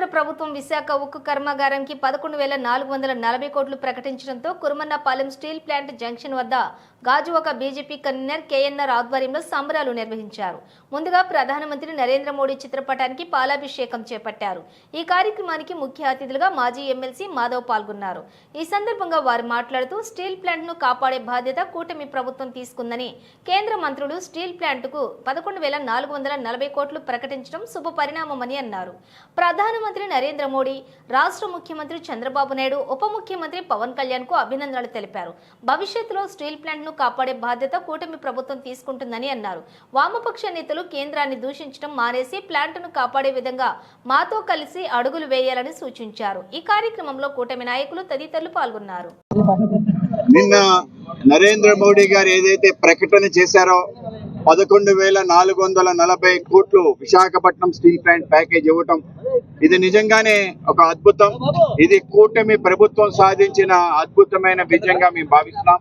కేంద్ర ప్రభుత్వం విశాఖ ఉక్కు కర్మాగారానికి 11,440 కోట్లు ప్రకటించడంతో కురుమన్నపాలెం స్టీల్ ప్లాంట్ జంక్షన్ వద్ద గాజువాక బీజేపీ కన్వీనర్ కేఎన్ఆర్ ఆధ్వర్యంలో సంబరాలు నిర్వహించారు. ముందుగా ప్రధానమంత్రి నరేంద్ర మోడీ చిత్రపటానికి పాలాభిషేకం చేపట్టారు. ఈ కార్యక్రమానికి ముఖ్య అతిథులుగా మాజీ ఎమ్మెల్సీ మాధవ్ పాల్గొన్నారు. ఈ సందర్భంగా వారు మాట్లాడుతూ స్టీల్ ప్లాంట్ ను కాపాడే బాధ్యత కూటమి ప్రభుత్వం తీసుకుందని, కేంద్ర మంత్రులు స్టీల్ ప్లాంట్ కు 11,440 కోట్లు ప్రకటించడం శుభ పరిణామమని అన్నారు. ప్రధానమంత్రి నరేంద్ర మోడీ, రాష్ట్ర ముఖ్యమంత్రి చంద్రబాబు నాయుడు, ఉప ముఖ్యమంత్రి పవన్ కళ్యాణ్ కు అభినందనలు తెలిపారు. భవిష్యత్తులో స్టీల్ ప్లాంట్ ను కాపాడే బాధ్యత కూటమి ప్రభుత్వం తీసుకుంటుందని అన్నారు. వామపక్ష నేతలు కేంద్రాన్ని దూషించడం మానేసి ప్లాంట్ ను కాపాడే విధంగా మాతో కలిసి అడుగులు వేయాలని సూచించారు. ఈ కార్యక్రమంలో కూటమి నాయకులు తదితరులు పాల్గొన్నారు. నిన్న నరేంద్ర మోడీ గారు ఏదైతే ప్రకటన చేశారో 11,440 కోట్లు విశాఖపట్నం స్టీల్ ప్లాంట్ ప్యాకేజ్ ఇవ్వటం, ఇది నిజంగానే ఒక అద్భుతం. ఇది కూటమి ప్రభుత్వం సాధించిన అద్భుతమైన విజయంగా మేము భావిస్తున్నాం.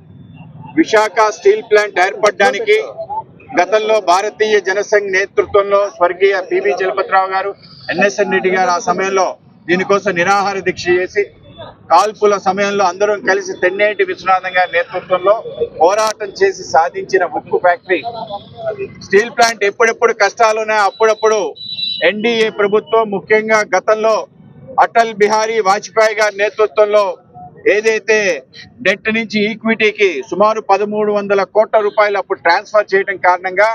విశాఖ స్టీల్ ప్లాంట్ ఏర్పడడానికి గతంలో భారతీయ జనసంఘ్ నేతృత్వంలో స్వర్గీయ పివి చలపతిరావు గారు, ఎన్ఎస్ఎన్ రెడ్డి గారు ఆ సమయంలో దీనికోసం నిరాహార దీక్ష చేసి, కాల్పుల సమయంలో అందరం కలిసి తెన్నేటి విశ్వనాథం గారి నేతృత్వంలో పోరాటం చేసి సాధించిన ఉక్కు ఫ్యాక్టరీ. స్టీల్ ప్లాంట్ ఎప్పుడెప్పుడు కష్టాలున్నాయో అప్పుడప్పుడు ఎన్డీఏ ప్రభుత్వం, ముఖ్యంగా గతంలో అటల్ బిహారీ వాజ్పేయి గారి నేతృత్వంలో ఏదైతే డెట్ నుంచి ఈక్విటీకి సుమారు 1,300 కోట్ల రూపాయలు అప్పుడు ట్రాన్స్ఫర్ చేయడం కారణంగా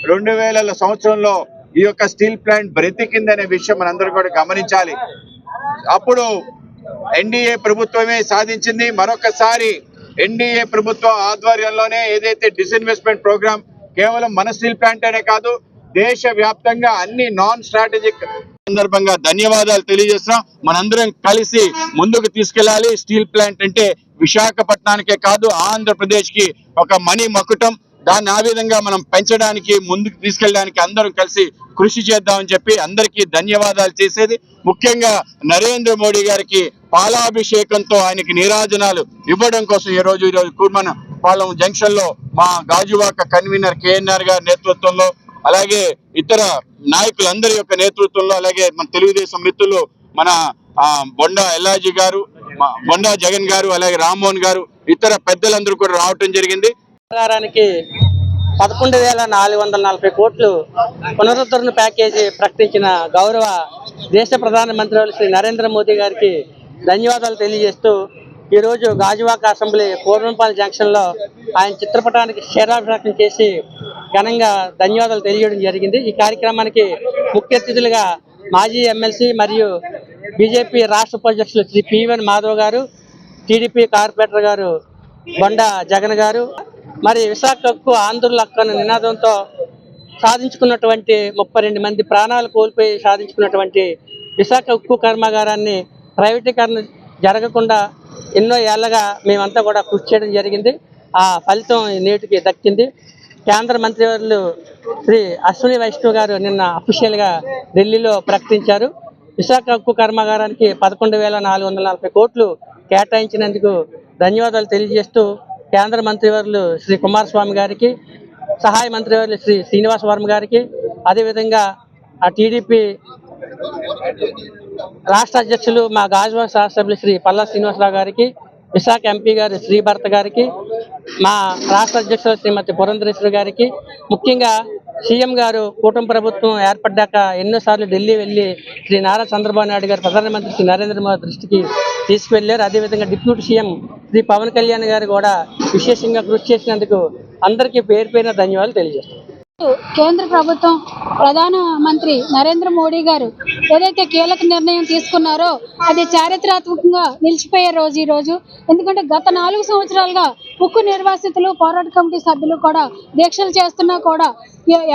2000 సంవత్సరంలో ఈ యొక్క స్టీల్ ప్లాంట్ బ్రతికిందనే విషయం మనందరూ కూడా గమనించాలి. అప్పుడు ఎన్డీఏ ప్రభుత్వమే సాధించింది. మరొకసారి ఎన్డీఏ ప్రభుత్వం ఆధ్వర్యంలోనే ఏదైతే డిస్ఇన్వెస్ట్మెంట్ ప్రోగ్రామ్ కేవలం మన స్టీల్ ప్లాంట్ అనే కాదు, దేశ వ్యాప్తంగా అన్ని నాన్ స్ట్రాటజిక్ సందర్భంగా ధన్యవాదాలు తెలియజేస్తున్నాం. మనందరం కలిసి ముందుకు తీసుకెళ్లాలి. స్టీల్ ప్లాంట్ అంటే విశాఖపట్నానికే కాదు, ఆంధ్రప్రదేశ్ కి ఒక మణి మకుటం. దాన్ని ఆ విధంగా మనం పెంచడానికి, ముందుకు తీసుకెళ్ళడానికి అందరం కలిసి కృషి చేద్దామని చెప్పి అందరికీ ధన్యవాదాలు చేసేది. ముఖ్యంగా నరేంద్ర మోడీ గారికి పాలాభిషేకంతో ఆయనకి నీరాజనాలు ఇవ్వడం కోసం ఈరోజు కురుమన్నపాలెం జంక్షన్ లో మా గాజువాక కన్వీనర్ కేఎన్ఆర్ గారి నేతృత్వంలో, అలాగే ఇతర నాయకులందరి యొక్క నేతృత్వంలో, అలాగే మన తెలుగుదేశం మిత్రులు మన బొండా ఎల్లాజీ గారు, బొండా జగన్ గారు, అలాగే రామ్మోహన్ గారు, ఇతర పెద్దలందరూ కూడా రావటం జరిగింది. 11,440 కోట్లు పునరుద్ధరణ ప్యాకేజీ ప్రకటించిన గౌరవ దేశ ప్రధానమంత్రి శ్రీ నరేంద్ర మోదీ గారికి ధన్యవాదాలు తెలియజేస్తూ, ఈరోజు గాజువాక అసెంబ్లీ కురుమన్నపాలెం జంక్షన్లో ఆయన చిత్రపటానికి క్షీరాభిషేకం చేసి ఘనంగా ధన్యవాదాలు తెలియజేయడం జరిగింది. ఈ కార్యక్రమానికి ముఖ్య అతిథులుగా మాజీ ఎమ్మెల్సీ మరియు బీజేపీ రాష్ట్ర ఉపాధ్యక్షులు శ్రీ పివన్ మాధవ్ గారు, టీడీపీ కార్పొరేటర్ గారు బొండా జగన్ గారు, మరి విశాఖకు ఆంధ్రుల హక్కు అనే నినాదంతో సాధించుకున్నటువంటి 32 మంది ప్రాణాలు కోల్పోయి సాధించుకున్నటువంటి విశాఖ ఉక్కు కర్మాగారాన్ని ప్రైవేటీకరణ జరగకుండా ఎన్నో ఏళ్లగా మేమంతా కూడా కృషి చేయడం జరిగింది. ఆ ఫలితం నేటికి దక్కింది. కేంద్ర మంత్రివర్యులు శ్రీ అశ్విని వైష్ణవ్ గారు నిన్న అఫీషియల్గా ఢిల్లీలో ప్రకటించారు. విశాఖ ఉక్కు కర్మాగారానికి 11,440 కోట్లు కేటాయించినందుకు ధన్యవాదాలు తెలియజేస్తూ, కేంద్ర మంత్రివర్యులు శ్రీ కుమారస్వామి గారికి, సహాయ మంత్రివర్యులు శ్రీ శ్రీనివాస్ వర్మ గారికి, అదేవిధంగా ఆ టీడీపీ రాష్ట్ర అధ్యక్షులు మా గాజువాక శాసనసభ్యులు శ్రీ పల్లా శ్రీనివాసరావు గారికి, విశాఖ ఎంపీ గారు శ్రీభర్త గారికి, మా రాష్ట్ర అధ్యక్షులు శ్రీమతి పురంధరేశ్వరి గారికి, ముఖ్యంగా సీఎం గారు కూటమి ప్రభుత్వం ఏర్పడ్డాక ఎన్నోసార్లు ఢిల్లీ వెళ్ళి శ్రీ నారా చంద్రబాబు నాయుడు గారు ప్రధానమంత్రి శ్రీ నరేంద్ర మోదీ దృష్టికి తీసుకువెళ్ళారు. అదేవిధంగా డిప్యూటీ సీఎం శ్రీ పవన్ కళ్యాణ్ గారు కూడా విశేషంగా కృషి చేసినందుకు అందరికీ పేరు పేరున ధన్యవాదాలు తెలియజేస్తాం. కేంద్ర ప్రభుత్వం ప్రధానమంత్రి నరేంద్ర మోడీ గారు ఏదైతే కీలక నిర్ణయం తీసుకున్నారో అది చారిత్రాత్మకంగా నిలిచిపోయే రోజు ఈ రోజు. ఎందుకంటే గత 4 సంవత్సరాలుగా ఉక్కు నిర్వాసితులు, పోరాట కమిటీ సభ్యులు కూడా దీక్షలు చేస్తున్నా కూడా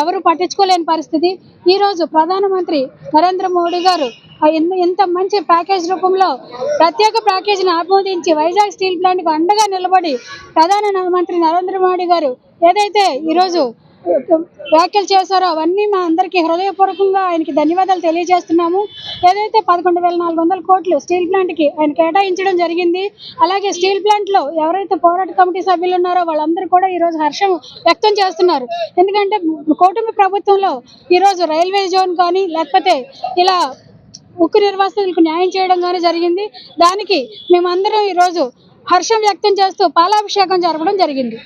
ఎవరు పట్టించుకోలేని పరిస్థితి. ఈ రోజు ప్రధానమంత్రి నరేంద్ర మోడీ గారు ఇంత మంచి ప్యాకేజ్ రూపంలో ప్రత్యేక ప్యాకేజీని ఆమోదించి వైజాగ్ స్టీల్ ప్లాంట్కు అండగా నిలబడి ప్రధానమంత్రి నరేంద్ర మోడీ గారు ఏదైతే ఈరోజు వ్యాఖ్యలు చేశారో అవన్నీ మా అందరికీ హృదయపూర్వకంగా ఆయనకి ధన్యవాదాలు తెలియజేస్తున్నాము. ఏదైతే 11,440 కోట్లు స్టీల్ ప్లాంట్కి ఆయన కేటాయించడం జరిగింది. అలాగే స్టీల్ ప్లాంట్లో ఎవరైతే పోరాట కమిటీ సభ్యులు ఉన్నారో వాళ్ళందరూ కూడా ఈరోజు హర్షం వ్యక్తం చేస్తున్నారు. ఎందుకంటే కూటమి ప్రభుత్వంలో ఈరోజు రైల్వే జోన్ కానీ లేకపోతే ఇలా ఉక్కు నిర్వాసితులకు న్యాయం చేయడం కానీ జరిగింది. దానికి మేమందరం ఈరోజు హర్షం వ్యక్తం చేస్తూ పాలాభిషేకం జరపడం జరిగింది.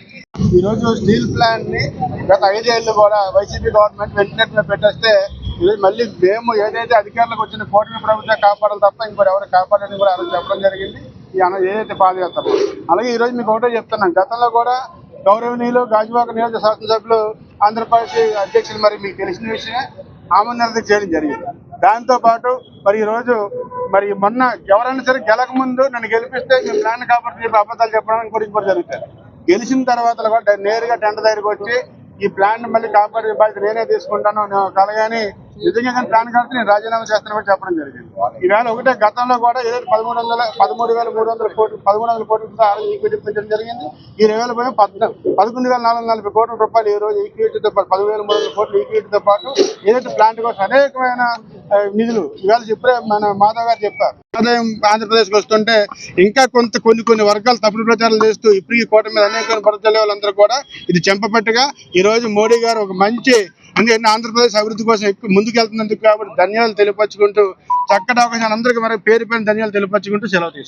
ఈరోజు స్టీల్ ప్లాంట్ ని గత 5 ఏళ్ళు కూడా వైసీపీ గవర్నమెంట్ వెంటనే పెట్టేస్తే ఈరోజు మళ్ళీ మేము ఏదైతే అధికారులకు వచ్చిన కూటమి ప్రభుత్వం కాపాడాలి తప్ప ఇంకోటి ఎవరు కాపాడని కూడా ఆ చెప్పడం జరిగింది. ఏదైతే పాదయాత్ర అలాగే ఈరోజు మీకు ఒకటే చెప్తున్నాం, గతంలో కూడా గౌరవనీయులు గాజువాక నియోజక శాసనసభ్యులు ఆంధ్రప్రదేశ్ అధ్యక్షులు మరి మీకు తెలిసిన విషయమే ఆమోదం చేయడం జరిగింది. దాంతో పాటు మరి ఈరోజు మరి మొన్న ఎవరైనా సరే గెలక ముందు నన్ను గెలిపిస్తే మేము ప్లాన్ కాబట్టి అబద్ధాలు చెప్పడానికి కూడా ఇంకోటి జరుగుతుంది. గెలిచిన తర్వాత కూడా నేరుగా టెండర్ దగ్గరికి వచ్చి ఈ ప్లాన్ మళ్ళీ కాపాడే బాధ్యత నేనే తీసుకుంటాను కలగాని నిజంగా కానీ ప్లాన్ కాబట్టి నేను రాజీనామా చేస్తాను కూడా చెప్పడం జరిగింది. ఈవేళ ఒకటే గతంలో కూడా ఏదైతే 13,300 కోట్లు 1,300 కోట్లతో ఆ రోజు ఈక్విటీ పెంచడం జరిగింది. ఈ 11,440 కోట్ల రూపాయలు ఈ రోజు ఈక్విటీతో పాటు 10,300 కోట్ల ఈక్విటీతో పాటు ఏదైతే ప్లాంట్ కోసం అనేకమైన నిధులు ఇవాళ ఇప్పుడే మన మాధవ్ గారు చెప్పారు. ఆదాయం ఆంధ్రప్రదేశ్కి వస్తుంటే ఇంకా కొన్ని వర్గాలు తప్పుడు ప్రచారాలు చేస్తూ ఇప్పుడు ఈ కోట మీద అనేక పడుతున్న వాళ్ళందరూ కూడా ఇది చెంపపట్టుగా ఈ రోజు మోడీ గారు ఒక మంచి అందుకని ఆంధ్రప్రదేశ్ అభివృద్ధి కోసం ఎక్కువ ముందుకెళ్తున్నందుకు కాబట్టి ధన్యవాదాలు తెలియపరచుకుంటూ చక్కటి అవకాశాలు అందరికీ మరి పేరు ధన్యవాదాలు తెలియపరచుకుంటూ సెలవు తీసుకుంటాం.